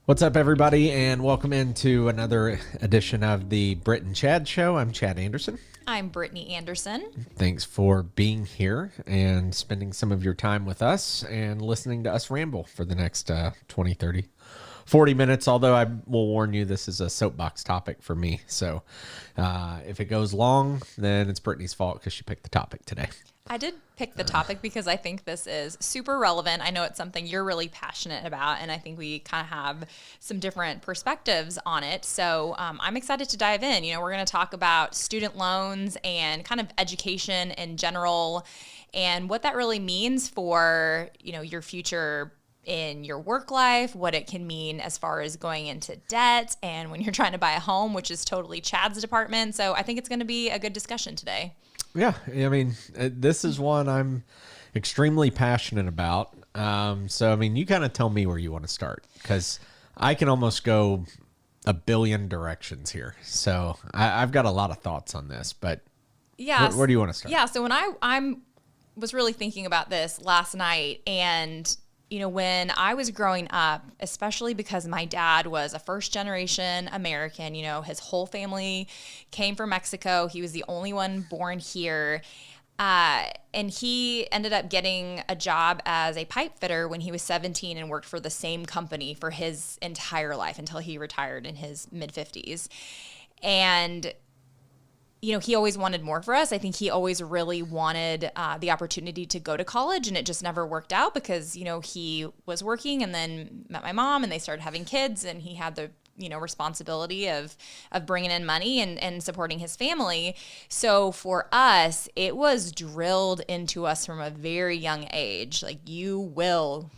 What's up, everybody, and welcome into another edition of the Britt and Chad Show. I'm Chad Anderson. I'm Brittany Anderson. Thanks for being here and spending some of your time with us and listening to us ramble for the next 20, 30, 40 minutes, although I will warn you this is a soapbox topic for me. So if it goes long, then it's Brittany's fault because she picked the topic today. I did pick the topic because I think this is super relevant. I know it's something you're really passionate about, and I think we kind of have some different perspectives on it. So I'm excited to dive in. You know, we're going to talk about student loans and kind of education in general and what that really means for, you know, your future in your work life, what it can mean as far as going into debt and when you're trying to buy a home, which is totally Chad's department. So I think it's going to be a good discussion today. Yeah, I mean, this is one I'm extremely passionate about. So, I mean, you kind of tell me where you want to start because I can almost go a billion directions here. So I've got a lot of thoughts on this, but yeah, where do you want to start? Yeah, so when I was really thinking about this last night, and you know, when I was growing up, especially because my dad was a first-generation American, you know, his whole family came from Mexico. He was the only one born here. And he ended up getting a job as a pipe fitter when he was 17 and worked for the same company for his entire life until he retired in his mid-50s. And you know, he always wanted more for us. I think he always really wanted the opportunity to go to college, and it just never worked out because, you know, he was working and then met my mom and they started having kids, and he had the, you know, responsibility of bringing in money and supporting his family. So for us, it was drilled into us from a very young age. Like, you will,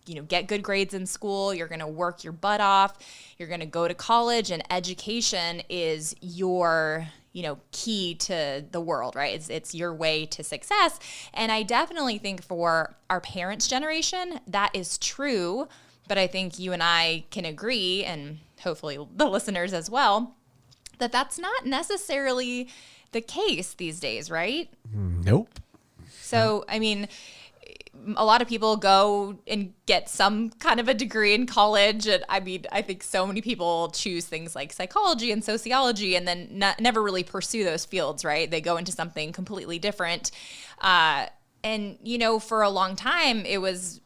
you know, get good grades in school. You're going to work your butt off. You're going to go to college, and education is your, you know, key to the world, right? It's your way to success. And I definitely think for our parents' generation, that is true. But I think you and I can agree, and hopefully the listeners as well, that that's not necessarily the case these days, right? Nope. So, I mean, a lot of people go and get some kind of a degree in college. And I mean, I think so many people choose things like psychology and sociology and then never really pursue those fields, right? They go into something completely different. And, you know, for a long time, it was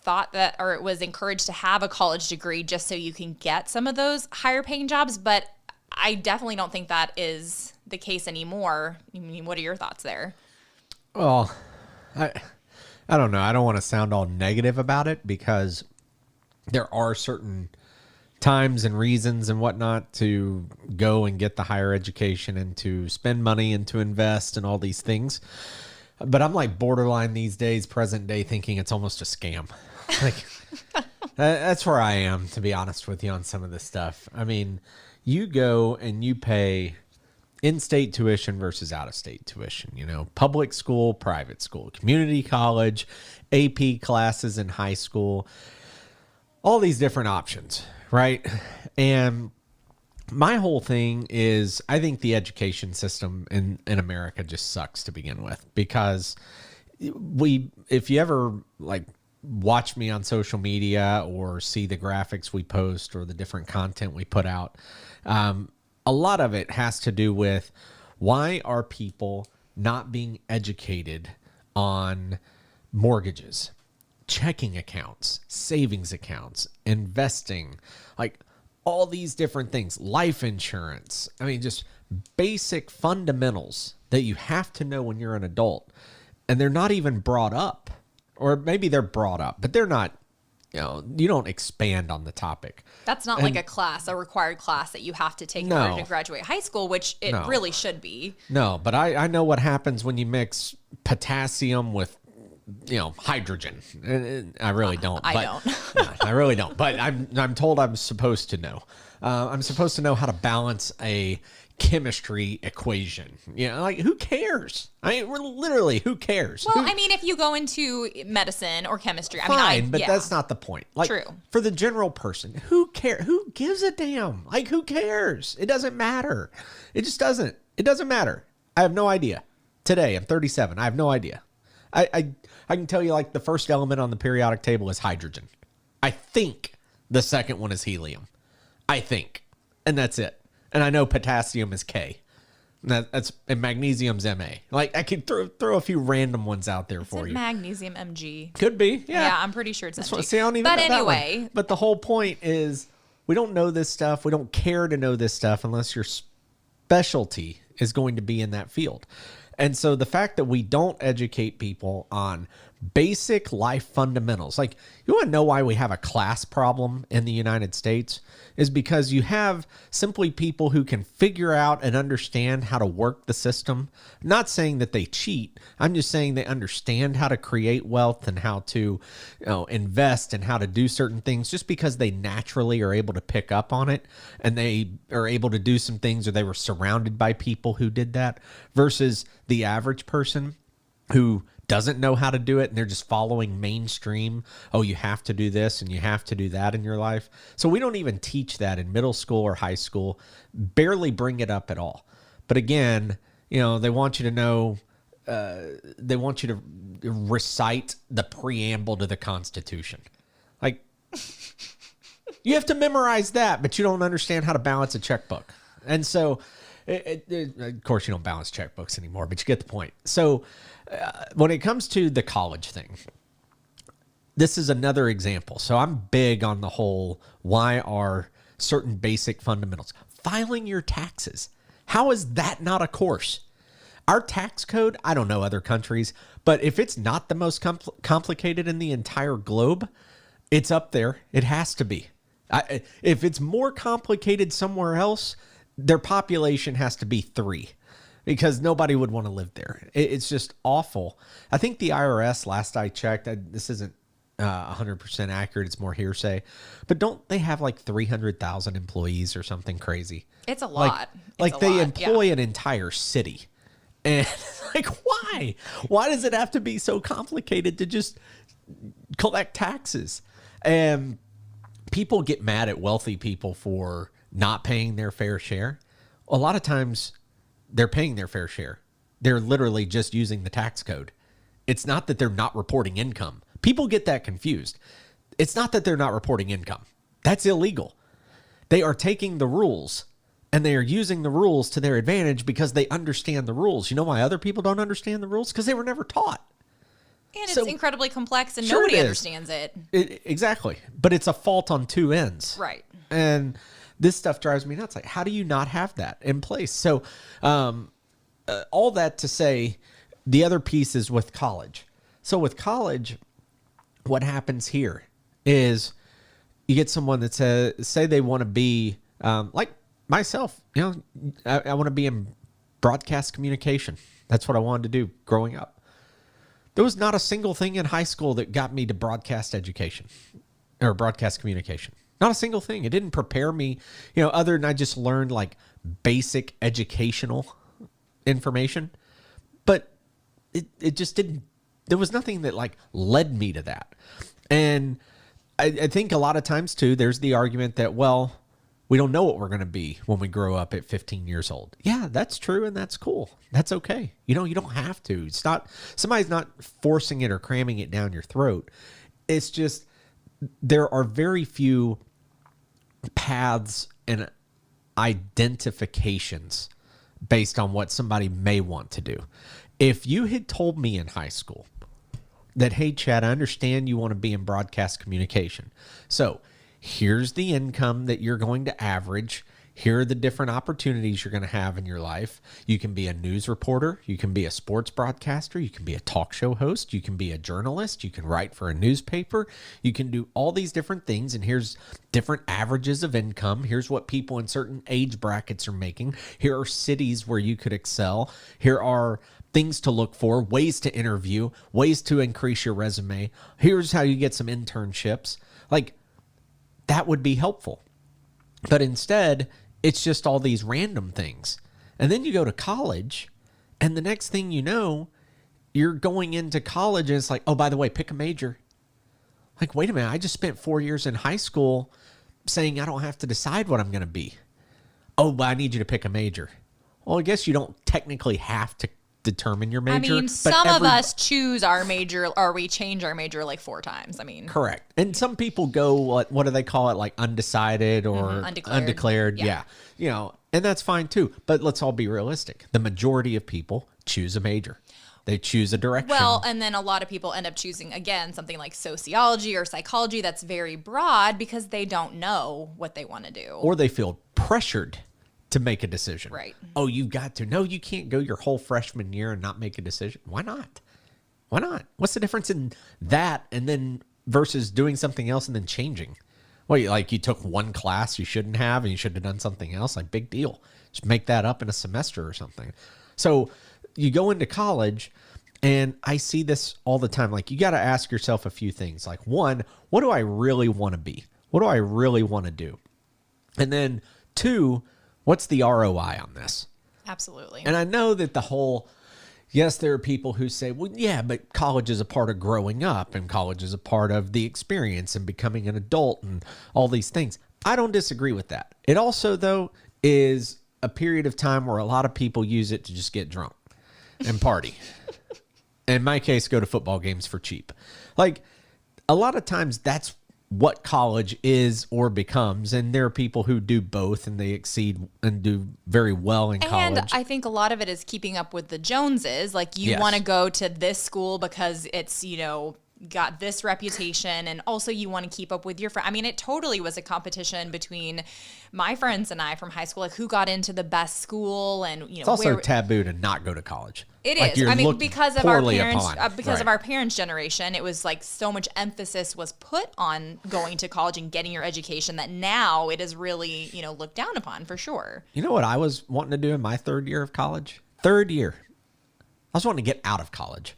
thought that, or it was encouraged to have a college degree just so you can get some of those higher paying jobs. But I definitely don't think that is the case anymore. I mean, what are your thoughts there? Well, I don't know. I don't want to sound all negative about it because there are certain times and reasons and whatnot to go and get the higher education and to spend money and to invest and all these things. But I'm like borderline these days, present day, thinking it's almost a scam. Like that's where I am, to be honest with you, on some of this stuff. I mean, you go and you pay in-state tuition versus out-of-state tuition, you know, public school, private school, community college, AP classes in high school, all these different options, right? And my whole thing is I think the education system in America just sucks to begin with because if you ever like watch me on social media or see the graphics we post or the different content we put out, a lot of it has to do with why are people not being educated on mortgages, checking accounts, savings accounts, investing, like all these different things, life insurance. I mean, just basic fundamentals that you have to know when you're an adult. And they're not even brought up, or maybe they're brought up, but they're not, you know, you don't expand on the topic. That's not like a required class that you have to take in order to graduate high school, which it really should be. No, but I know what happens when you mix potassium with, you know, hydrogen. I really don't. I really don't. But I'm told I'm supposed to know. I'm supposed to know how to balance a chemistry equation. You know, like who cares? I mean, literally, who cares? Well, I mean, if you go into medicine or chemistry, fine, but that's not the point. Like, true. For the general person, who cares? Who gives a damn? Like, who cares? It doesn't matter. It just doesn't. It doesn't matter. I have no idea. Today, I'm 37. I have no idea. I can tell you, like, the first element on the periodic table is hydrogen. I think The second one is helium, I think. And that's it. And I know potassium is K. And magnesium's Ma. Like, I could throw a few random ones out there for you. Magnesium Mg. Could be, yeah. Yeah, I'm pretty sure it's Mg. See, I don't even but know anyway. that one. But the whole point is we don't know this stuff. We don't care to know this stuff unless your specialty is going to be in that field. And so the fact that we don't educate people on basic life fundamentals, like, you want to know why we have a class problem in the United States, is because you have simply people who can figure out and understand how to work the system. I'm not saying that they cheat. I'm just saying they understand how to create wealth and how to, invest and how to do certain things, just because they naturally are able to pick up on it and they are able to do some things, or they were surrounded by people who did that, versus the average person who doesn't know how to do it and they're just following mainstream. Oh, you have to do this and you have to do that in your life. So we don't even teach that in middle school or high school, barely bring it up at all. But again, they want you to know, they want you to recite the preamble to the Constitution. Like, you have to memorize that, but you don't understand how to balance a checkbook. And so, of course, you don't balance checkbooks anymore, but you get the point. So, when it comes to the college thing, this is another example. So I'm big on the whole, why are certain basic fundamentals? Filing your taxes. How is that not a course? Our tax code, I don't know other countries, but if it's not the most complicated in the entire globe, it's up there. It has to be. If it's more complicated somewhere else, their population has to be 3. Because nobody would want to live there. It's just awful. I think the IRS, last I checked, this isn't 100% accurate. It's more hearsay. But don't they have like 300,000 employees or something crazy? It's a lot. They employ an entire city. And like, why? Why does it have to be so complicated to just collect taxes? And people get mad at wealthy people for not paying their fair share. A lot of times, they're paying their fair share. They're literally just using the tax code. It's not that they're not reporting income. People get that confused. It's not that they're not reporting income. That's illegal. They are taking the rules and they are using the rules to their advantage because they understand the rules. You know why other people don't understand the rules? Because they were never taught. And it's incredibly complex and sure nobody understands it. Exactly. But it's a fault on two ends. Right. And this stuff drives me nuts. Like, how do you not have that in place? So all that to say, the other piece is with college. So with college, what happens here is you get someone that say they want to be like myself. I want to be in broadcast communication. That's what I wanted to do growing up. There was not a single thing in high school that got me to broadcast education or broadcast communication. Not a single thing. It didn't prepare me, other than I just learned like basic educational information. But it just didn't, there was nothing that like led me to that. And I think a lot of times too, there's the argument that, well, we don't know what we're going to be when we grow up at 15 years old. Yeah, that's true. And that's cool. That's okay. You don't have to. It's not, somebody's not forcing it or cramming it down your throat. It's just, there are very few paths and identifications based on what somebody may want to do. If you had told me in high school that, hey, Chad, I understand you want to be in broadcast communication. So here's the income that you're going to average. Here are the different opportunities you're going to have in your life. You can be a news reporter. You can be a sports broadcaster. You can be a talk show host. You can be a journalist. You can write for a newspaper. You can do all these different things. And here's different averages of income. Here's what people in certain age brackets are making. Here are cities where you could excel. Here are things to look for, ways to interview, ways to increase your resume. Here's how you get some internships. Like, that would be helpful. But instead, it's just all these random things. And then you go to college, and the next thing you know, you're going into college, and it's like, oh, by the way, pick a major. Like, wait a minute, I just spent 4 years in high school saying I don't have to decide what I'm going to be. Oh, but I need you to pick a major. Well, I guess you don't technically have to determine your major. I mean, but some of us choose our major or we change our major like 4 times. I mean, correct. And some people go, what do they call it? Like undecided or undeclared. Yeah. You know, and that's fine too. But let's all be realistic. The majority of people choose a major. They choose a direction. Well, and then a lot of people end up choosing, again, something like sociology or psychology that's very broad because they don't know what they want to do. Or they feel pressured to make a decision. Right. Oh, you've got to. No, you can't go your whole freshman year and not make a decision. Why not? Why not? What's the difference in that and then versus doing something else and then changing? Well, like you took one class you shouldn't have and you should have done something else. Like, big deal. Just make that up in a semester or something. So you go into college, and I see this all the time. Like, you got to ask yourself a few things. Like, one, what do I really want to be? What do I really want to do? And then 2, what's the ROI on this? Absolutely. And I know that yes, there are people who say, well, yeah, but college is a part of growing up and college is a part of the experience and becoming an adult and all these things. I don't disagree with that. It also, though, is a period of time where a lot of people use it to just get drunk and party. In my case, go to football games for cheap. Like, a lot of times that's what college is or becomes, and there are people who do both and they exceed and do very well in college. And I think a lot of it is keeping up with the Joneses. Like, you want to go to this school because it's, you know, got this reputation, and also you want to keep up with your friend. I mean, it totally was a competition between my friends and I from high school, like who got into the best school, and you know, it's also taboo to not go to college. It like is. I mean, because of our parents, of our parents' generation, it was like so much emphasis was put on going to college and getting your education that now it is really, you know, looked down upon for sure. You know what I was wanting to do in my 3rd year of college? 3rd year, I was wanting to get out of college.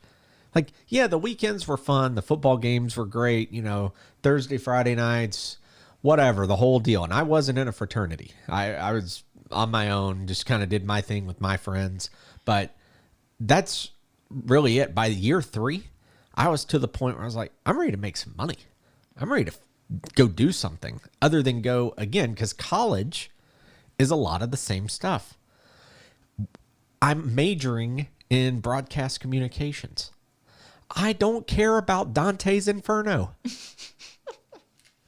Like, yeah, the weekends were fun. The football games were great. You know, Thursday, Friday nights, whatever, the whole deal. And I wasn't in a fraternity. I was on my own, just kind of did my thing with my friends. But that's really it. By year 3, I was to the point where I was like, I'm ready to make some money. I'm ready to go do something other than go, again, because college is a lot of the same stuff. I'm majoring in broadcast communications. I don't care about Dante's Inferno.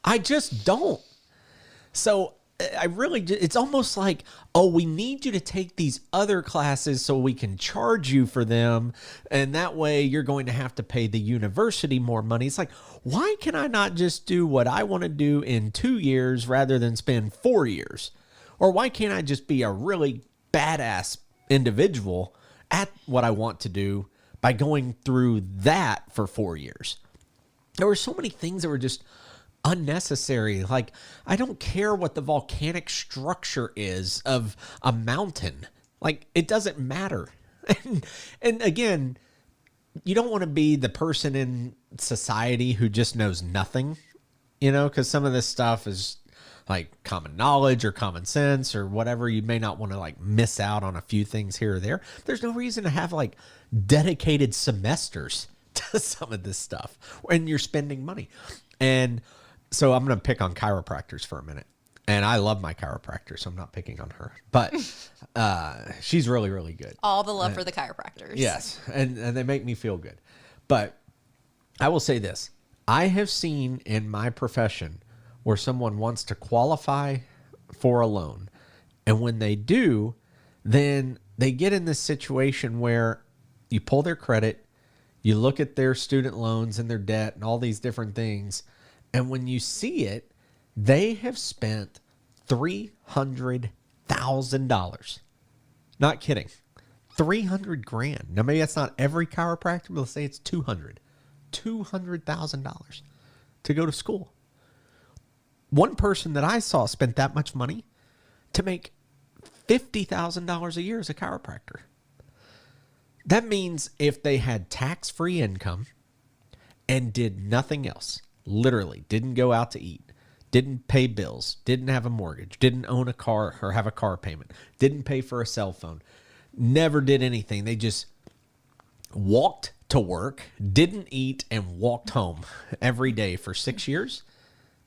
I just don't. So I really, it's almost like, oh, we need you to take these other classes so we can charge you for them. And that way you're going to have to pay the university more money. It's like, why can I not just do what I want to do in 2 years rather than spend 4 years? Or why can't I just be a really badass individual at what I want to do by going through that for 4 years? There were so many things that were just unnecessary. Like, I don't care what the volcanic structure is of a mountain. Like, it doesn't matter. And again, you don't want to be the person in society who just knows nothing, you know, because some of this stuff is like common knowledge or common sense or whatever. You may not want to like miss out on a few things here or there. There's no reason to have like dedicated semesters to some of this stuff when you're spending money. And so I'm going to pick on chiropractors for a minute. And I love my chiropractor, so I'm not picking on her. But she's really, really good. All the love for the chiropractors. Yes, and they make me feel good. But I will say this. I have seen in my profession where someone wants to qualify for a loan. And when they do, then they get in this situation where you pull their credit, you look at their student loans and their debt and all these different things. And when you see it, they have spent $300,000. Not kidding. 300 grand. Now, maybe that's not every chiropractor, but let's say it's $200,000 to go to school. One person that I saw spent that much money to make $50,000 a year as a chiropractor. That means if they had tax-free income and did nothing else, literally didn't go out to eat, didn't pay bills, didn't have a mortgage, didn't own a car or have a car payment, didn't pay for a cell phone, never did anything. They just walked to work, didn't eat, and walked home every day for 6 years.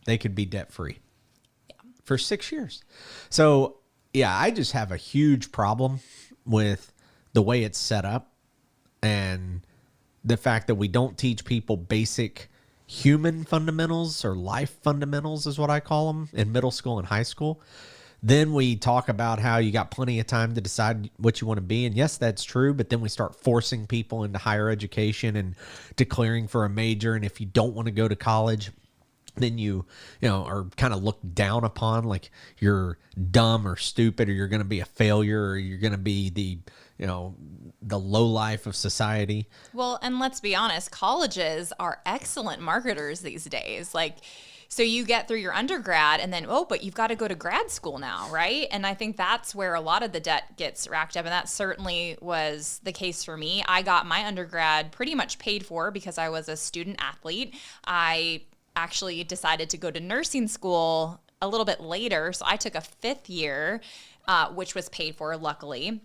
They could be debt-free for 6 years. So, yeah, I just have a huge problem with the way it's set up. and the fact that we don't teach people basic human fundamentals or life fundamentals is what I call them in middle school and high school. Then we talk about how you got plenty of time to decide what you want to be. And yes, that's true. But then we start forcing people into higher education and declaring for a major. And if you don't want to go to college, then you are kind of looked down upon, like you're dumb or stupid, or you're going to be a failure, or you're going to be the low life of society. Well, and let's be honest, colleges are excellent marketers these days. Like, so you get through your undergrad and then, but you've got to go to grad school now, right? And I think that's where a lot of the debt gets racked up. And that certainly was the case for me. I got my undergrad pretty much paid for because I was a student athlete. I actually decided to go to nursing school a little bit later. So I took a 5th year, which was paid for, luckily.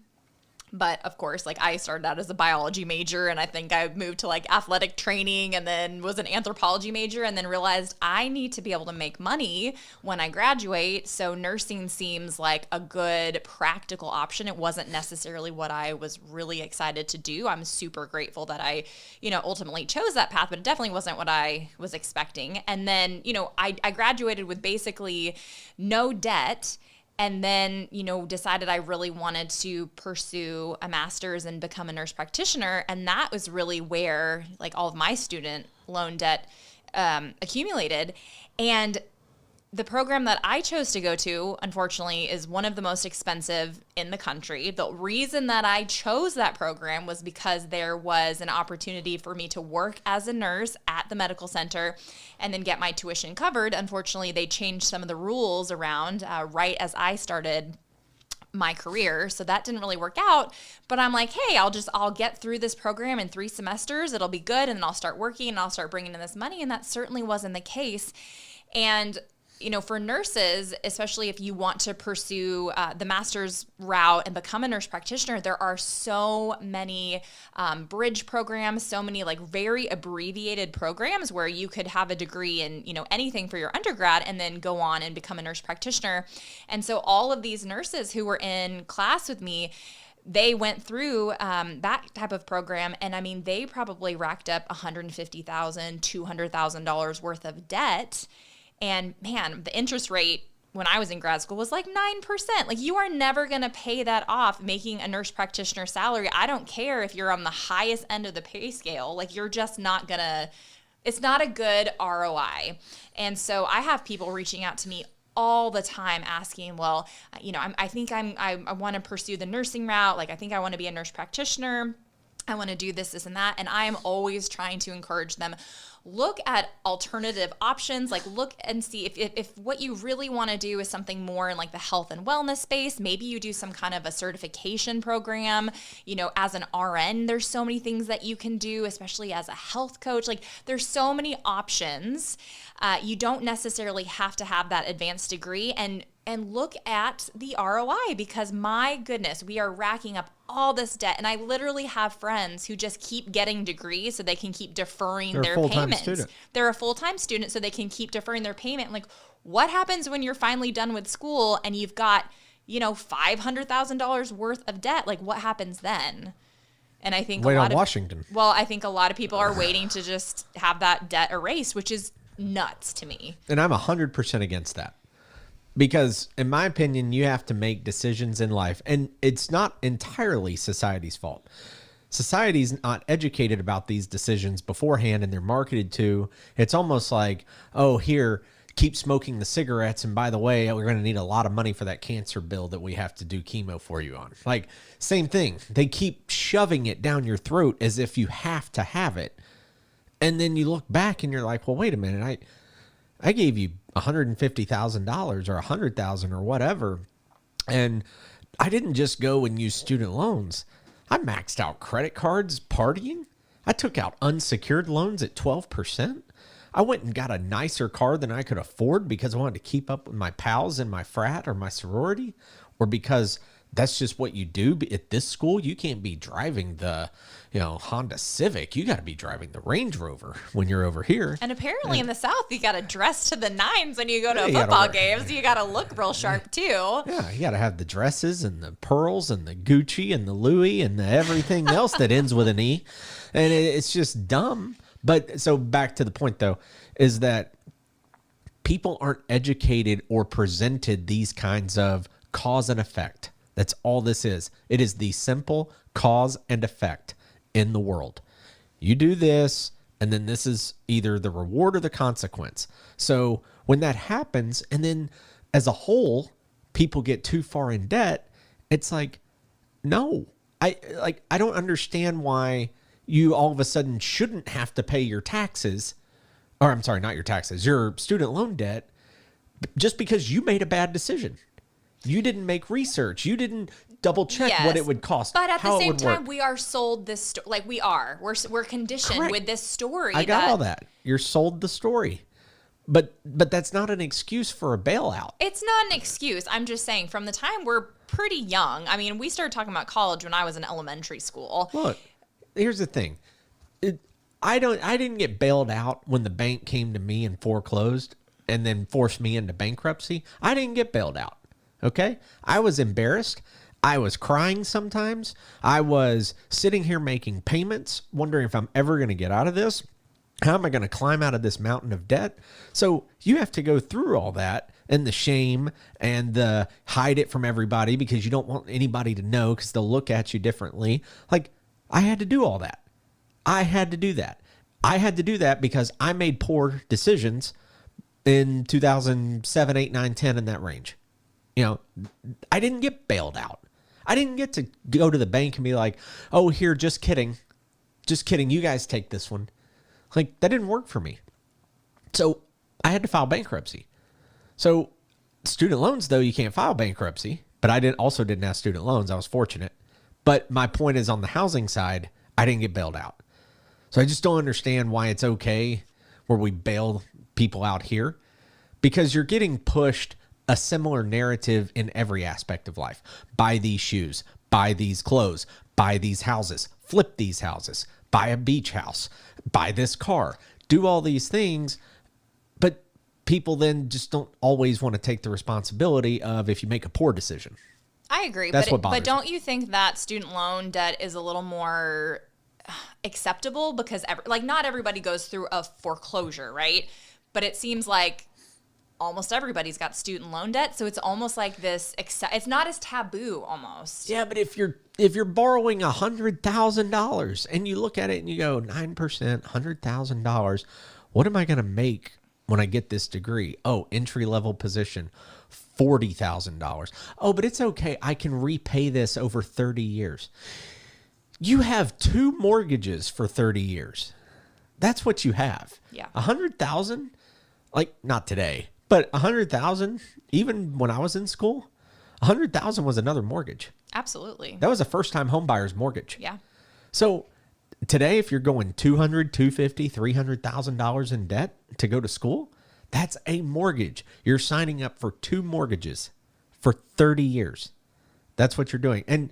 But of course, like, I started out as a biology major, and I think I moved to like athletic training and then was an anthropology major, and then realized I need to be able to make money when I graduate. So nursing seems like a good practical option. It wasn't necessarily what I was really excited to do. I'm super grateful that I, ultimately chose that path, but it definitely wasn't what I was expecting. And then, I graduated with basically no debt. And then, decided I really wanted to pursue a master's and become a nurse practitioner. And that was really where, like, all of my student loan debt accumulated. And the program that I chose to go to, unfortunately, is one of the most expensive in the country. The reason that I chose that program was because there was an opportunity for me to work as a nurse at the medical center and then get my tuition covered. Unfortunately, they changed some of the rules around right as I started my career. So that didn't really work out. But I'm like, hey, I'll get through this program in 3 semesters. It'll be good. And then I'll start working and I'll start bringing in this money. And that certainly wasn't the case. And for nurses, especially if you want to pursue the master's route and become a nurse practitioner, there are so many bridge programs, so many like very abbreviated programs where you could have a degree in, anything for your undergrad and then go on and become a nurse practitioner. And so all of these nurses who were in class with me, they went through that type of program. And I mean, they probably racked up $150,000, $200,000 worth of debt. And man, the interest rate when I was in grad school was like 9%. Like, you are never going to pay that off making a nurse practitioner salary. I don't care if you're on the highest end of the pay scale. Like, you're just not going to, it's not a good ROI. And so I have people reaching out to me all the time asking, well, I want to pursue the nursing route. Like, I think I want to be a nurse practitioner. I want to do this, this, and that. And I am always trying to encourage them, look at alternative options. Like, look and see if what you really want to do is something more in like the health and wellness space. Maybe you do some kind of a certification program. As an RN, there's so many things that you can do, especially as a health coach. Like, there's so many options. You don't necessarily have to have that advanced degree, and look at the ROI, because my goodness, we are racking up all this debt. And I literally have friends who just keep getting degrees so they can keep deferring their payments. Student. They're a full-time student so they can keep deferring their payment. Like, what happens when you're finally done with school and you've got, $500,000 worth of debt? Like, what happens then? And I think Washington. Well, I think a lot of people are waiting to just have that debt erased, which is nuts to me. And I'm 100% against that. Because in my opinion, you have to make decisions in life, and it's not entirely society's fault. Society's not educated about these decisions beforehand, and they're marketed to. It's almost like, oh, here, keep smoking the cigarettes, and by the way, we're going to need a lot of money for that cancer bill that we have to do chemo for you on. Like, same thing. They keep shoving it down your throat as if you have to have it. And then you look back and you're like, well, wait a minute, I gave you $150,000 or $100,000 or whatever, and I didn't just go and use student loans. I maxed out credit cards partying. I took out unsecured loans at 12%. I went and got a nicer car than I could afford because I wanted to keep up with my pals in my frat or my sorority, or because That's just what you do. At this school, you can't be driving the, Honda Civic. You got to be driving the Range Rover when you're over here. And apparently in the South, you got to dress to the nines when you go to a you gotta football wear- game. So you got to look real sharp too. Yeah, you got to have the dresses and the pearls and the Gucci and the Louis and the everything else that ends with an E. And it's just dumb. But so back to the point, though, is that people aren't educated or presented these kinds of cause and effect. That's all this is. It is the simple cause and effect in the world. You do this, and then this is either the reward or the consequence. So when that happens, and then as a whole, people get too far in debt, it's like, no. I don't understand why you all of a sudden shouldn't have to pay your taxes, or I'm sorry, not your taxes, your student loan debt, just because you made a bad decision. You didn't make research. You didn't double check what it would cost. But at the same time, work. we are sold this we're conditioned Correct. with this story. I got all that. You're sold the story. But that's not an excuse for a bailout. It's not an excuse. I'm just saying from the time we're pretty young. I mean, we started talking about college when I was in elementary school. Look, here's the thing. I didn't get bailed out when the bank came to me and foreclosed and then forced me into bankruptcy. I didn't get bailed out. Okay? I was embarrassed. I was crying sometimes. I was sitting here making payments, wondering if I'm ever going to get out of this. How am I going to climb out of this mountain of debt? So you have to go through all that and the shame and the hide it from everybody because you don't want anybody to know because they'll look at you differently. Like, I had to do all that. I had to do that. I had to do that because I made poor decisions in 2007, 8, 9, 10 in that range. I didn't get bailed out. I didn't get to go to the bank and be like, oh, here, just kidding. Just kidding. You guys take this one. Like, that didn't work for me. So I had to file bankruptcy. So student loans, though, you can't file bankruptcy. But I also didn't have student loans. I was fortunate. But my point is on the housing side, I didn't get bailed out. So I just don't understand why it's okay where we bail people out here. Because you're getting pushed a similar narrative in every aspect of life. Buy these shoes, buy these clothes, buy these houses, flip these houses, buy a beach house, buy this car, do all these things. But people then just don't always want to take the responsibility of if you make a poor decision. I agree. That's what bothers but don't you think that student loan debt is a little more acceptable because not everybody goes through a foreclosure, right? But it seems like almost everybody's got student loan debt, so it's almost like this. It's not as taboo, almost. Yeah, but if you're borrowing $100,000 and you look at it and you go 9%, $100,000, what am I going to make when I get this degree? Oh, entry level position, $40,000. Oh, but it's okay. I can repay this over 30 years. You have 2 mortgages for 30 years. That's what you have. Yeah. 100,000, like not today. But 100,000, even when I was in school, 100,000 was another mortgage. Absolutely. That was a first-time home buyer's mortgage. Yeah. So today, if you're going $200,000, $250,000, $300,000 in debt to go to school, that's a mortgage. You're signing up for 2 mortgages for 30 years. That's what you're doing. And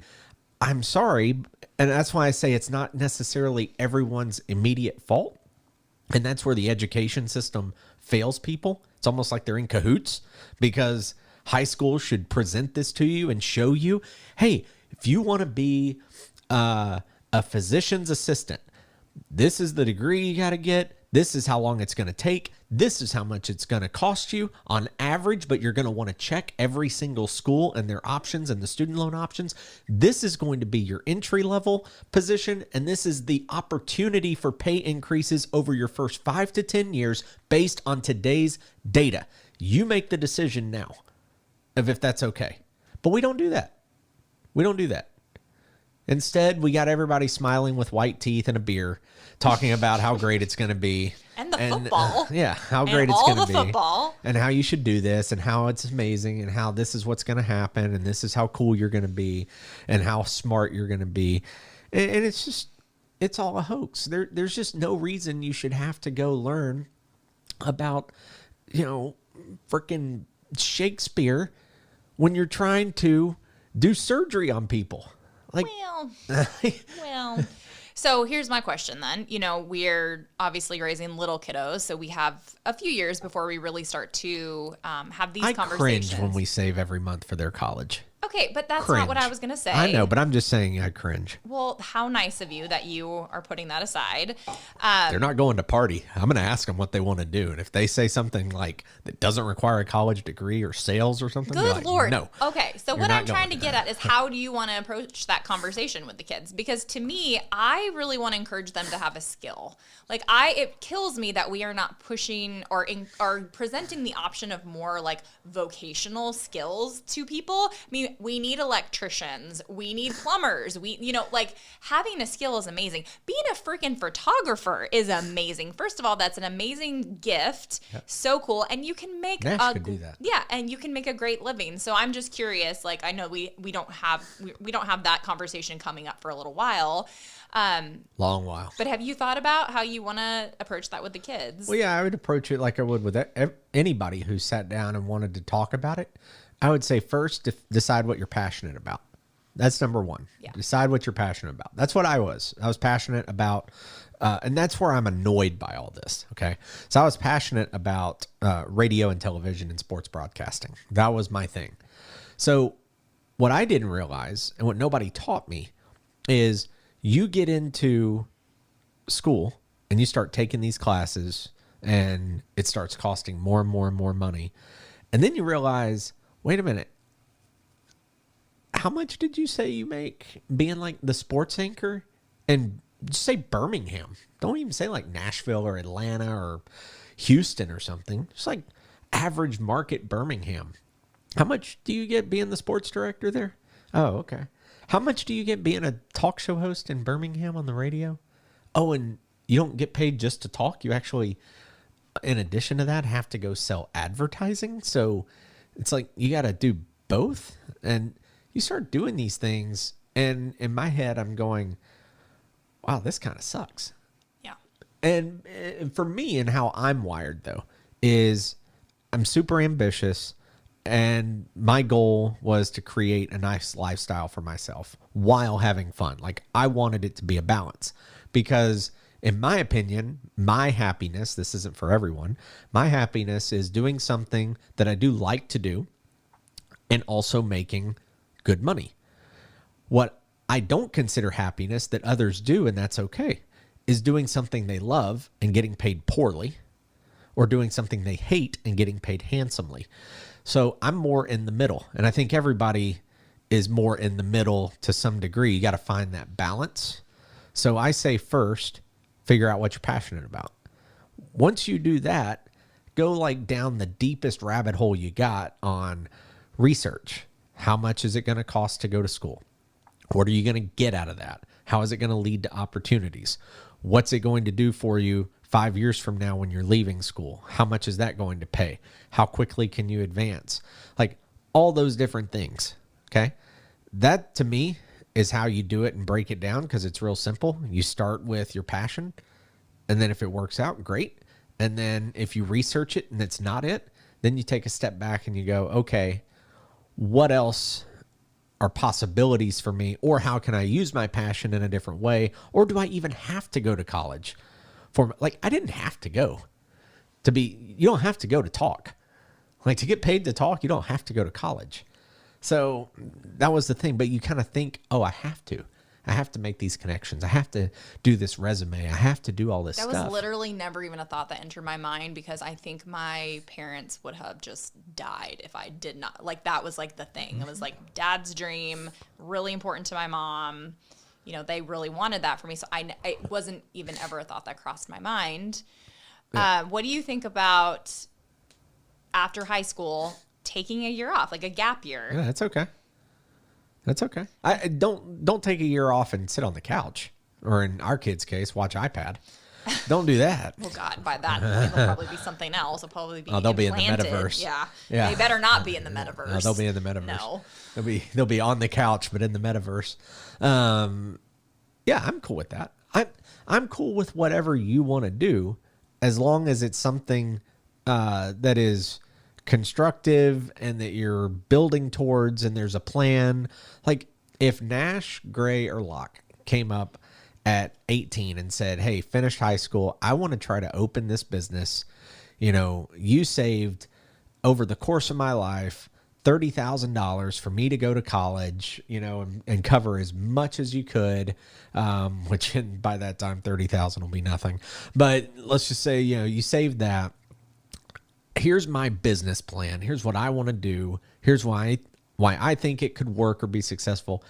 I'm sorry, and that's why I say it's not necessarily everyone's immediate fault. And that's where the education system fails people. It's almost like they're in cahoots because high school should present this to you and show you, hey, if you want to be a physician's assistant, this is the degree you got to get. This is how long it's going to take. This is how much it's going to cost you on average, but you're going to want to check every single school and their options and the student loan options. This is going to be your entry level position, and this is the opportunity for pay increases over your first 5 to 10 years based on today's data. You make the decision now of if that's okay. But we don't do that. We don't do that. Instead, we got everybody smiling with white teeth and a beer, talking about how great it's going to be. And the football. Yeah, how great and it's going to all be. the football. And how you should do this, and how it's amazing, and how this is what's going to happen, and this is how cool you're going to be, and how smart you're going to be. And it's just, it's all a hoax. There's just no reason you should have to go learn about, freaking Shakespeare when you're trying to do surgery on people. Like, Well. So here's my question then. You know, we're obviously raising little kiddos, so we have a few years before we really start to have these conversations. I cringe when we save every month for their college. Okay, but that's not what I was going to say. I know, but I'm just saying I cringe. Well, how nice of you that you are putting that aside. They're not going to party. I'm going to ask them what they want to do. And if they say something like that doesn't require a college degree or sales or something, Good like, Lord. No. Okay, so what I'm trying to get at is how do you want to approach that conversation with the kids? Because to me, I really want to encourage them to have a skill. Like it kills me that we are not pushing or presenting the option of more like vocational skills to people. I mean, we need electricians, we need plumbers, like having a skill is amazing. Being a freaking photographer is amazing. First of all, that's an amazing gift. Yep. So cool. And you can make could do that. Yeah, and you can make a great living. So I'm just curious, like I know we don't have that conversation coming up for a little while. Long while. But have you thought about how you want to approach that with the kids? Well, yeah, I would approach it like I would with anybody who sat down and wanted to talk about it. I would say first, decide what you're passionate about. That's number one. Yeah. Decide what you're passionate about. That's what I was. I was passionate about, and that's where I'm annoyed by all this. Okay. So I was passionate about radio and television and sports broadcasting. That was my thing. So what I didn't realize and what nobody taught me is you get into school and you start taking these classes and it starts costing more and more and more money. And then you realize, wait a minute, how much did you say you make being like the sports anchor? And just say Birmingham. Don't even say like Nashville or Atlanta or Houston or something. Just like average market Birmingham. How much do you get being the sports director there? Oh, okay. How much do you get being a talk show host in Birmingham on the radio? Oh, and you don't get paid just to talk. You actually, in addition to that, have to go sell advertising. So it's like you got to do both. And you start doing these things. And in my head, I'm going, wow, this kind of sucks. Yeah. And for me and how I'm wired, though, is I'm super ambitious. And my goal was to create a nice lifestyle for myself while having fun. Like I wanted it to be a balance because in my opinion, my happiness, this isn't for everyone. My happiness is doing something that I do like to do and also making good money. What I don't consider happiness that others do, and that's okay, is doing something they love and getting paid poorly or doing something they hate and getting paid handsomely. So I'm more in the middle, and I think everybody is more in the middle to some degree. You got to find that balance. So I say first, figure out what you're passionate about. Once you do that, go like down the deepest rabbit hole you got on research. How much is it going to cost to go to school? What are you going to get out of that? How is it going to lead to opportunities? What's it going to do for you 5 years from now when you're leaving school? How much is that going to pay? How quickly can you advance? Like all those different things. Okay. That to me is how you do it and break it down because it's real simple. You start with your passion. And then if it works out, great. And then if you research it and it's not it, then you take a step back and you go, okay, what else are possibilities for me? Or how can I use my passion in a different way? Or do I even have to go to college? Like, I didn't have to go you don't have to go to talk. Like, to get paid to talk, you don't have to go to college. So that was the thing. But you kind of think, oh, I have to make these connections. I have to do this resume. I have to do all this stuff. That was literally never even a thought that entered my mind because I think my parents would have just died if I did not. Like, that was like the thing. It was like dad's dream, really important to my mom. You know, they really wanted that for me. So it wasn't even ever a thought that crossed my mind. Yeah. What do you think about after high school taking a year off, like a gap year? Yeah, that's okay. That's okay. I don't take a year off and sit on the couch, or in our kids' case, watch iPad. Don't do that. Well, God, by that it'll probably be something else. It'll probably be they'll implanted. be in the metaverse. Yeah. Yeah. They better not be in the metaverse. No, they'll be in the metaverse. No. They'll be on the couch, but in the metaverse. Yeah, I'm cool with that. I'm cool with whatever you want to do, as long as it's something that is constructive and that you're building towards and there's a plan. Like if Nash, Gray, or Locke came up at 18 and said, hey, finished high school, I want to try to open this business. You know, you saved over the course of my life $30,000 for me to go to college, you know, and cover as much as you could, which by that time, 30,000 will be nothing. But let's just say, you know, you saved that. Here's my business plan. Here's what I want to do. Here's why I think it could work or be successful.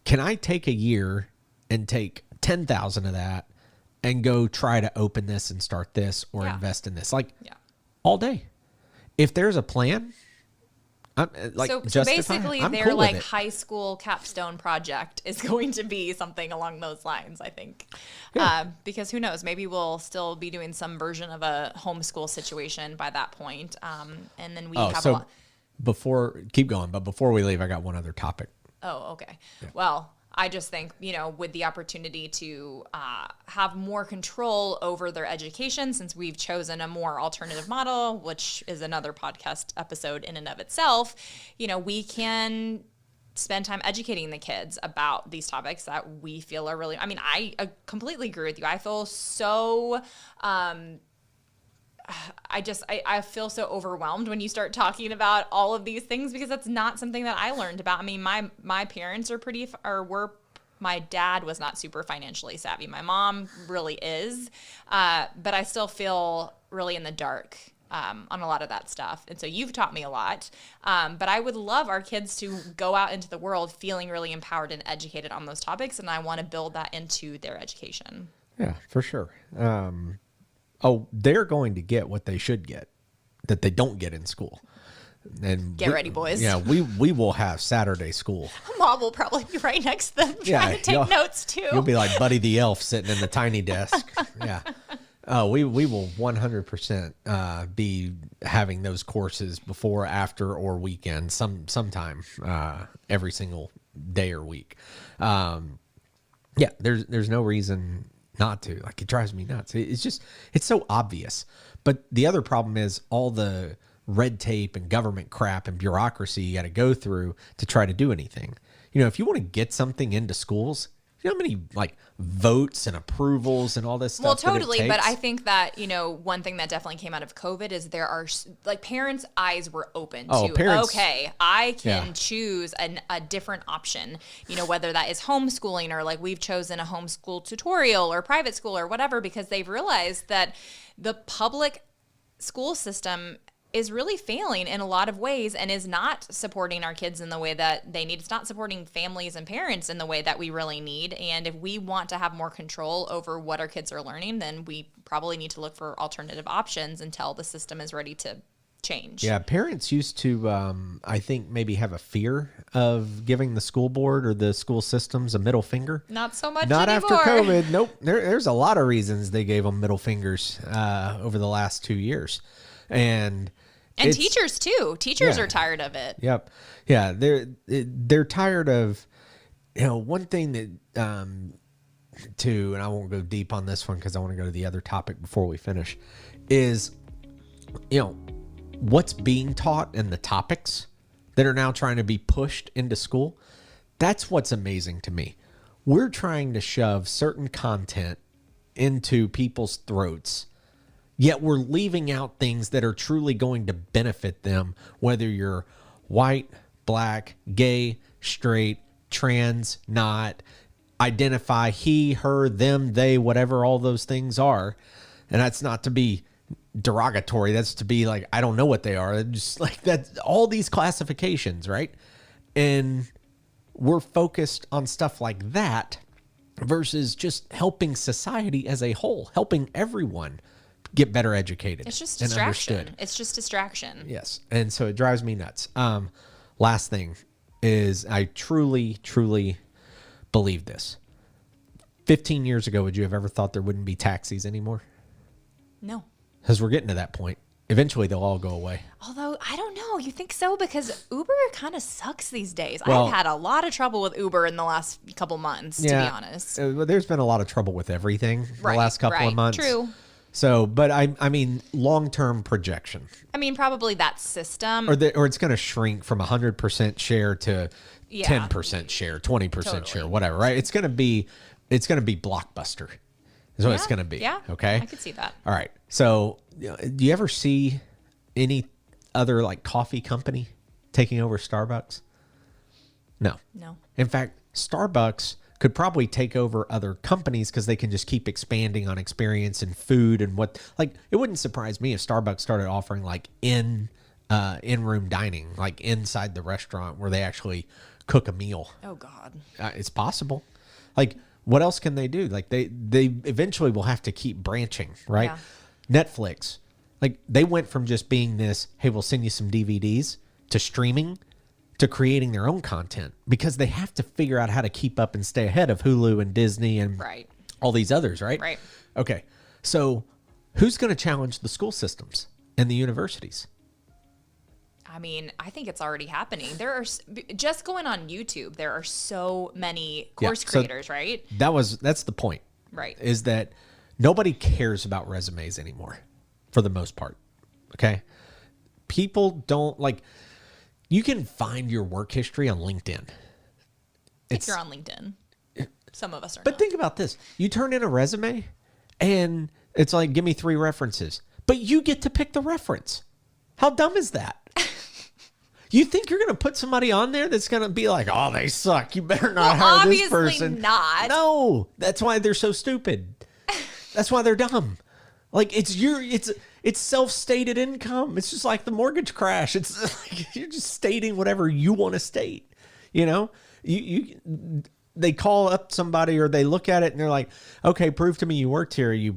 Can I take a year and take 10,000 of that and go try to open this and start this or invest in this? Like all day. If there's a plan, so basically their like high school capstone project is going to be something along those lines, I think. Because who knows, maybe we'll still be doing some version of a homeschool situation by that point. And then we have keep going, but before we leave, I got one other topic. Oh, okay. Yeah. Well, I just think, you know, with the opportunity to have more control over their education, since we've chosen a more alternative model, which is another podcast episode in and of itself, you know, we can spend time educating the kids about these topics that we feel are really, I mean, I completely agree with you. I feel so, I feel so overwhelmed when you start talking about all of these things, because that's not something that I learned about. I mean, my parents my dad was not super financially savvy. My mom really is, but I still feel really in the dark on a lot of that stuff. And so you've taught me a lot, but I would love our kids to go out into the world feeling really empowered and educated on those topics, and I want to build that into their education. Yeah, for sure. They're going to get what they should get that they don't get in school. And get ready, boys. Yeah, we will have Saturday school. Mom will probably be right next to them trying to take notes too. You'll be like Buddy the Elf sitting in the tiny desk. Yeah. We will 100% be having those courses before, after, or weekend, sometime every single day or week. There's no reason not to. Like, it drives me nuts. It's so obvious. But the other problem is all the red tape and government crap and bureaucracy you got to go through to try to do anything. You know, if you want to get something into schools, you know how many like votes and approvals and all this stuff? Well, totally. But I think that, you know, one thing that definitely came out of COVID is there are like parents' eyes were open to, okay, I can choose a different option, you know, whether that is homeschooling or like we've chosen a homeschool tutorial or private school or whatever, because they've realized that the public school system is really failing in a lot of ways and is not supporting our kids in the way that they need. It's not supporting families and parents in the way that we really need. And if we want to have more control over what our kids are learning, then we probably need to look for alternative options until the system is ready to change. Yeah, parents used to, I think, maybe have a fear of giving the school board or the school systems a middle finger. Not so much Not anymore. After COVID. Nope. There's a lot of reasons they gave them middle fingers over the last 2 years. And teachers too. Teachers are tired of it. Yep. Yeah. They're tired of, you know, one thing that, too, and I won't go deep on this one because I want to go to the other topic before we finish, is, you know, what's being taught and the topics that are now trying to be pushed into school. That's what's amazing to me. We're trying to shove certain content into people's throats, yet we're leaving out things that are truly going to benefit them, whether you're white, black, gay, straight, trans, not, identify he, her, them, they, whatever all those things are. And that's not to be derogatory. That's to be like, I don't know what they are. Just like that, all these classifications, right? And we're focused on stuff like that versus just helping society as a whole, helping everyone get better educated. It's just distraction. It's just distraction. Yes. And so it drives me nuts. Last thing is I truly, truly believe this. 15 years ago, would you have ever thought there wouldn't be taxis anymore? No. Because we're getting to that point. Eventually, they'll all go away. Although, I don't know. You think so? Because Uber kind of sucks these days. Well, I've had a lot of trouble with Uber in the last couple months, to be honest. There's been a lot of trouble with everything the last couple of months. True. So, but I mean, long-term projection, I mean, probably that system. or it's going to shrink from 100% share to Yeah. 10% share, 20% share, Totally. whatever, right? It's going to be Blockbuster is what it's going to be. Yeah. Okay. I could see that. All right. So, do you ever see any other like coffee company taking over Starbucks? No. No. In fact, Starbucks could probably take over other companies because they can just keep expanding on experience and food and what. Like, it wouldn't surprise me if Starbucks started offering like in-room dining, like inside the restaurant where they actually cook a meal. Oh God. It's possible. Like, what else can they do? Like, they eventually will have to keep branching, right? Yeah. Netflix, like they went from just being this, hey, we'll send you some DVDs, to streaming, to creating their own content because they have to figure out how to keep up and stay ahead of Hulu and Disney and Right. all these others, right? Right. Okay. So who's going to challenge the school systems and the universities? I mean, I think it's already happening. There are just going on YouTube. There are so many course creators, right? That's the point. Right. Is that nobody cares about resumes anymore for the most part. Okay. People don't like, you can find your work history on LinkedIn. If you're on LinkedIn. Some of us are But not. think about this. You turn in a resume and it's like, give me 3 references, but you get to pick the reference. How dumb is that? You think you're going to put somebody on there that's going to be like, oh, they suck. You better not hire this person. Obviously not. No, that's why they're so stupid. That's why they're dumb. Like it's self-stated income. It's just like the mortgage crash. It's like you're just stating whatever you want to state. You know, they call up somebody or they look at it and they're like, okay, prove to me you worked here. Here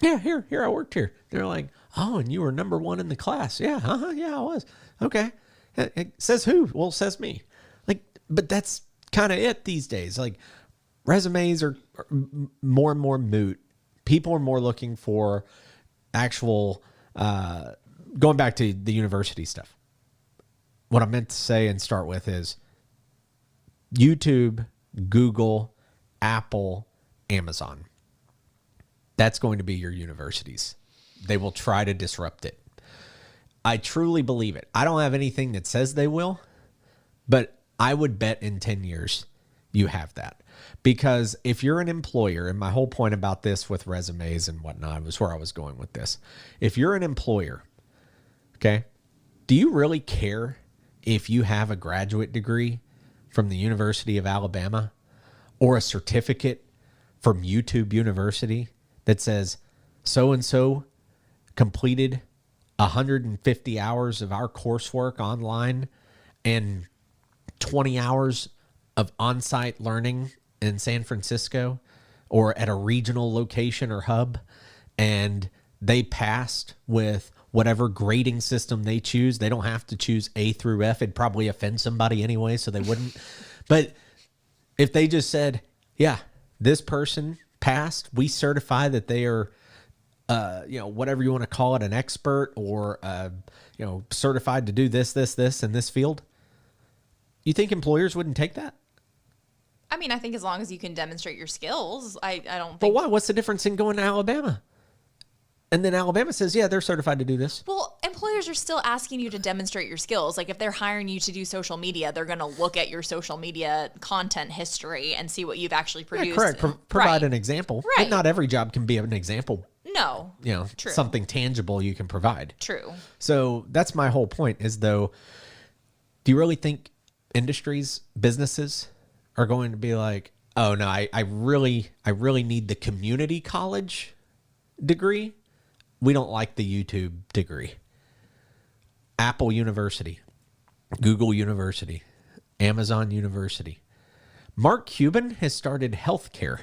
I worked here. They're like, oh, and you were number 1 in the class. Yeah, yeah, I was. Okay. It says who? Well, it says me. Like, but that's kind of it these days. Like, resumes are more and more moot. People are more looking for actual, going back to the university stuff. What I meant to say and start with is YouTube, Google, Apple, Amazon. That's going to be your universities. They will try to disrupt it. I truly believe it. I don't have anything that says they will, but I would bet in 10 years you have that. Because if you're an employer, and my whole point about this with resumes and whatnot was where I was going with this. If you're an employer, okay, do you really care if you have a graduate degree from the University of Alabama or a certificate from YouTube University that says so-and-so completed 150 hours of our coursework online and 20 hours of on-site learning in San Francisco or at a regional location or hub, and they passed with whatever grading system they choose. They don't have to choose A through F. It'd probably offend somebody anyway, so they wouldn't. But if they just said, yeah, this person passed, we certify that they are whatever you want to call it, an expert or, certified to do this in this field. You think employers wouldn't take that? I mean, I think as long as you can demonstrate your skills, I don't think. But why? What's the difference in going to Alabama? And then Alabama says, yeah, they're certified to do this. Well, employers are still asking you to demonstrate your skills. Like if they're hiring you to do social media, they're going to look at your social media content history and see what you've actually produced. Yeah, correct. Provide an example. Right. But not every job can be an example. No. True. Something tangible you can provide. True. So that's my whole point is though, do you really think industries, businesses are going to be like, oh no, I really need the community college degree. We don't like the YouTube degree. Apple University, Google University, Amazon University. Mark Cuban has started healthcare,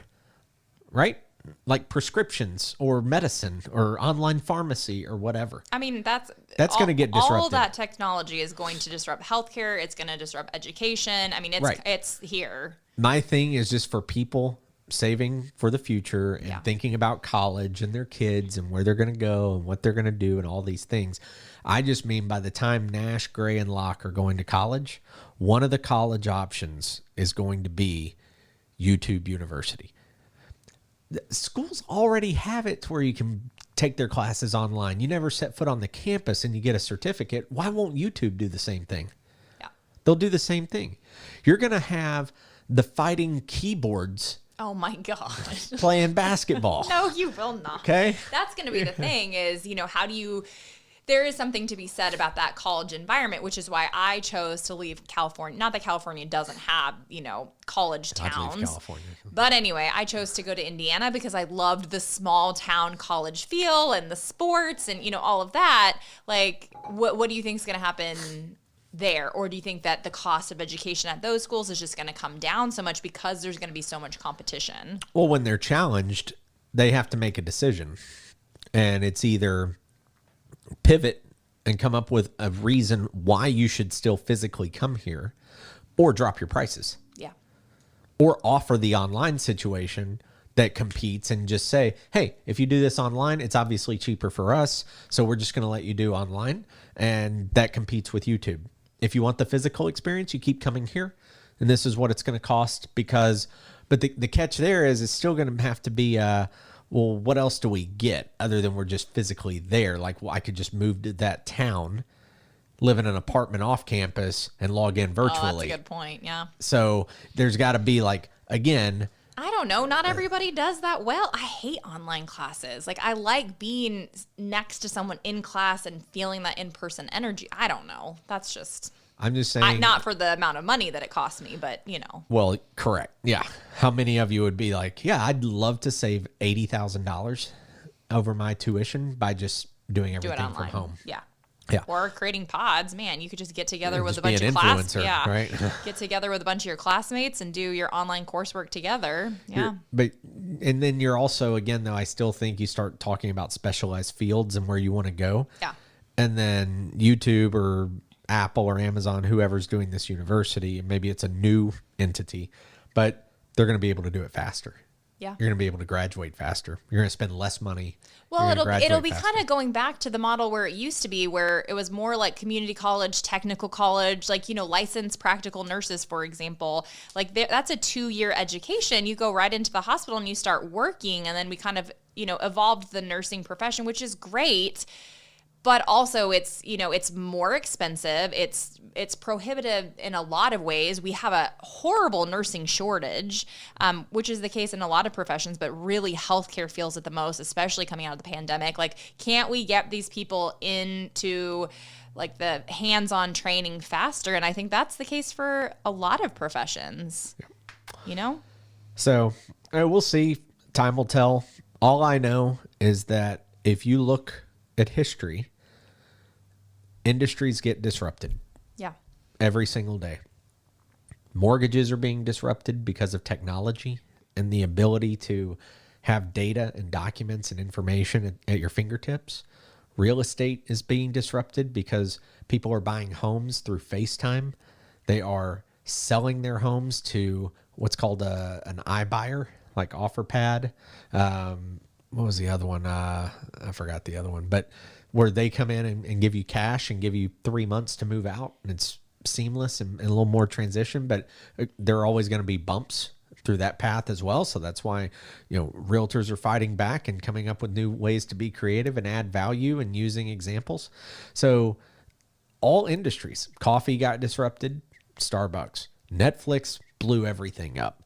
right? Like prescriptions or medicine or online pharmacy or whatever. I mean, that's going to get disrupted. All that technology is going to disrupt healthcare. It's going to disrupt education. I mean, it's here. My thing is just for people saving for the future and thinking about college and their kids and where they're going to go and what they're going to do and all these things. I just mean by the time Nash, Gray, and Locke are going to college, one of the college options is going to be YouTube University. Schools already have it to where you can take their classes online. You never set foot on the campus and you get a certificate. Why won't YouTube do the same thing? Yeah. They'll do the same thing. You're going to have the fighting keyboards. Oh my God. Playing basketball. No, you will not. Okay. That's going to be the thing is, how do you, there is something to be said about that college environment, which is why I chose to leave California. Not that California doesn't have, college towns. California. But anyway, I chose to go to Indiana because I loved the small town college feel and the sports and, all of that. Like, what do you think is going to happen there? Or do you think that the cost of education at those schools is just going to come down so much because there's going to be so much competition? Well, when they're challenged, they have to make a decision. And it's either pivot and come up with a reason why you should still physically come here, or drop your prices. Yeah. Or offer the online situation that competes and just say, hey, if you do this online, it's obviously cheaper for us, so we're just going to let you do online, and that competes with YouTube. If you want the physical experience, you keep coming here, and this is what it's going to cost but the catch there is it's still going to have to be, well, what else do we get other than we're just physically there? Like, well, I could just move to that town, live in an apartment off campus, and log in virtually. Oh, that's a good point, yeah. So there's got to be again, I don't know. Not everybody does that well. I hate online classes. Like, I like being next to someone in class and feeling that in-person energy. I don't know. That's just... I'm just saying... not for the amount of money that it costs me, but, Well, correct. Yeah. How many of you would be like, yeah, I'd love to save $80,000 over my tuition by just doing everything from home? Yeah. Yeah. Or creating pods. Man, you could just get together with just a bunch be of an influencer, right? right? Get together with a bunch of your classmates and do your online coursework together. Yeah. And then you're also, again, though, I still think you start talking about specialized fields and where you want to go. Yeah. And then YouTube or Apple or Amazon, whoever's doing this university, maybe it's a new entity, but they're going to be able to do it faster. Yeah. You're going to be able to graduate faster. You're going to spend less money. Well, it'll be kind of going back to the model where it used to be, where it was more like community college, technical college, like, licensed practical nurses, for example. Like, that's a 2-year education. You go right into the hospital and you start working, and then we kind of, evolved the nursing profession, which is great. But also it's more expensive. It's prohibitive in a lot of ways. We have a horrible nursing shortage, which is the case in a lot of professions, but really healthcare feels it the most, especially coming out of the pandemic. Like, can't we get these people into the hands-on training faster? And I think that's the case for a lot of professions, So we'll see. Time will tell. All I know is that if you look at history, industries get disrupted. Yeah. Every single day. Mortgages are being disrupted because of technology and the ability to have data and documents and information at your fingertips. Real estate is being disrupted because people are buying homes through FaceTime. They are selling their homes to what's called an iBuyer, like OfferPad. What was the other one? I forgot the other one, but where they come in and give you cash and give you 3 months to move out, and it's seamless and a little more transition, but there are always going to be bumps through that path as well. So that's why, realtors are fighting back and coming up with new ways to be creative and add value and using examples. So all industries, coffee got disrupted, Starbucks, Netflix blew everything up.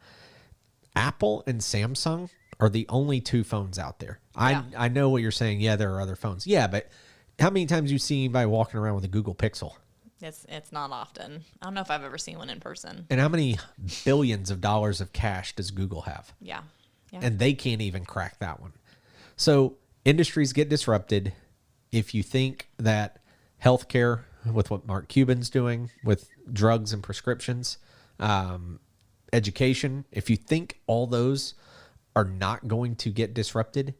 Apple and Samsung are the only 2 phones out there. Yeah. I know what you're saying. Yeah, there are other phones. Yeah, but how many times you see anybody walking around with a Google Pixel? It's not often. I don't know if I've ever seen one in person. And how many billions of dollars of cash does Google have? Yeah. And they can't even crack that one. So industries get disrupted. If you think that healthcare, with what Mark Cuban's doing with drugs and prescriptions, education, if you think all those are not going to get disrupted,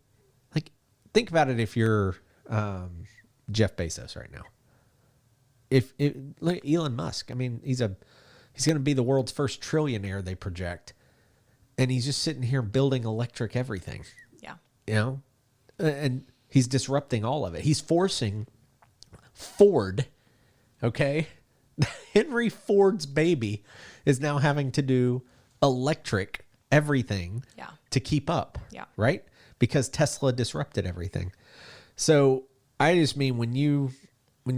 think about it. If you're Jeff Bezos right now, look at Elon Musk. I mean, he's going to be the world's first trillionaire, they project, and he's just sitting here building electric everything. Yeah, and he's disrupting all of it. He's forcing Ford. Okay, Henry Ford's baby is now having to do electric everything. Yeah. To keep up. Yeah. Right. Because Tesla disrupted everything. So I just mean when you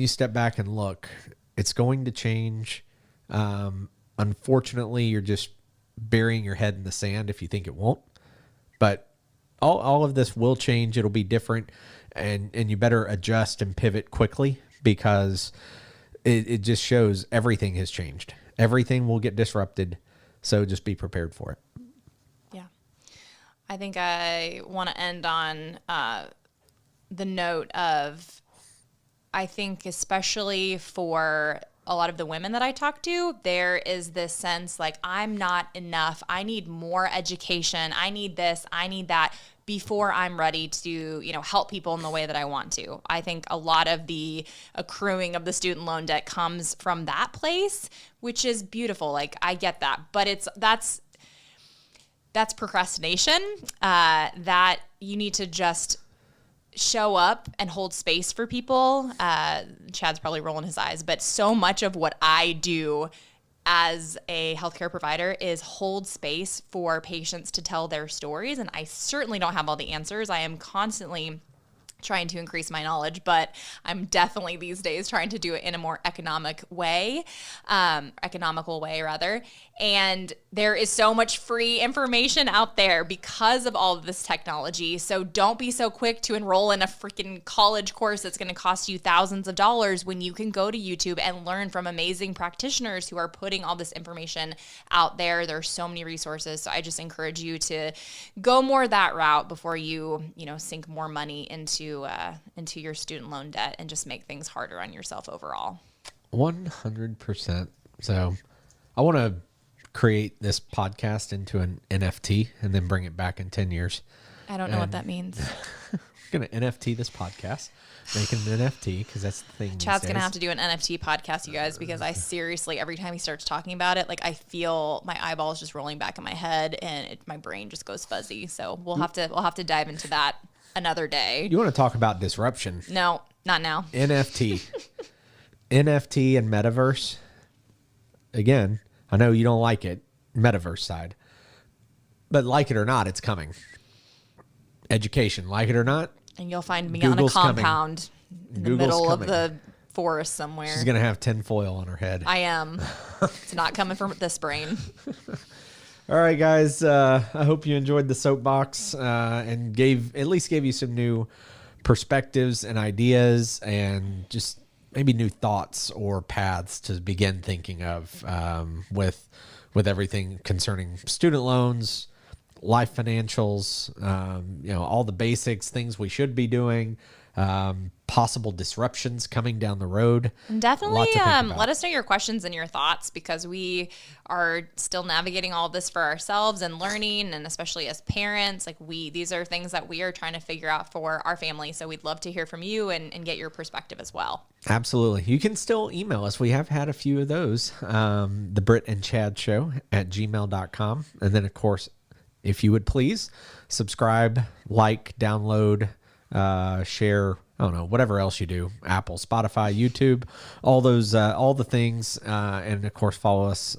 step back and look, it's going to change. Unfortunately, you're just burying your head in the sand if you think it won't. But all of this will change. It'll be different, and you better adjust and pivot quickly because it just shows everything has changed. Everything will get disrupted, so just be prepared for it. Yeah. I think I want to end on the note of, I think especially for a lot of the women that I talk to, there is this sense like, I'm not enough. I need more education. I need this. I need that before I'm ready to, help people in the way that I want to. I think a lot of the accruing of the student loan debt comes from that place, which is beautiful. Like, I get that, but that's procrastination, that you need to just show up and hold space for people. Chad's probably rolling his eyes, but so much of what I do as a healthcare provider is hold space for patients to tell their stories. And I certainly don't have all the answers. I am constantly trying to increase my knowledge, but I'm definitely these days trying to do it in a more economical way rather. And there is so much free information out there because of all of this technology. So don't be so quick to enroll in a freaking college course that's going to cost you thousands of dollars when you can go to YouTube and learn from amazing practitioners who are putting all this information out there. There's so many resources. So I just encourage you to go more that route before you sink more money into your student loan debt and just make things harder on yourself overall. 100%. So I want to create this podcast into an NFT and then bring it back in 10 years. I don't know what that means. I'm going to NFT this podcast, make an NFT because that's the thing. Chad's going to have to do an NFT podcast, you guys, because I seriously, every time he starts talking about it, like I feel my eyeballs just rolling back in my head and my brain just goes fuzzy. So we'll have to dive into that another day. You want to talk about disruption? No, not now. NFT. NFT and metaverse. Again, I know you don't like it, metaverse side. But like it or not, it's coming. Education, like it or not. And you'll find me Google's on a compound in the middle coming. of the forest somewhere. She's going to have tinfoil on her head. I am. It's not coming from this brain. All right, guys. I hope you enjoyed the soapbox and at least gave you some new perspectives and ideas and just maybe new thoughts or paths to begin thinking of with everything concerning student loans, life financials, all the basics, things we should be doing, possible disruptions coming down the road. And definitely let us know your questions and your thoughts because we are still navigating all this for ourselves and learning, and especially as parents, these are things that we are trying to figure out for our family. So we'd love to hear from you and get your perspective as well. Absolutely. You can still email us. We have had a few of those. The Britt and Chad Show at gmail.com. And then, of course, if you would please subscribe, like, download, share, I don't know, whatever else you do, Apple, Spotify, YouTube, all the things. And of course, follow us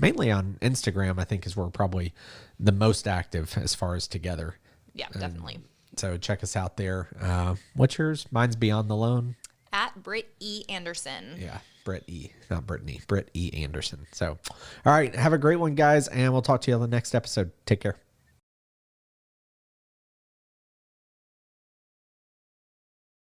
mainly on Instagram, I think is where we're probably the most active as far as together. Yeah, definitely. So check us out there. What's yours? Mine's Beyond the Loan. At Britt E. Anderson. Yeah, Britt E. Not Brittany. Britt E. Anderson. So, all right. Have a great one, guys. And we'll talk to you on the next episode. Take care.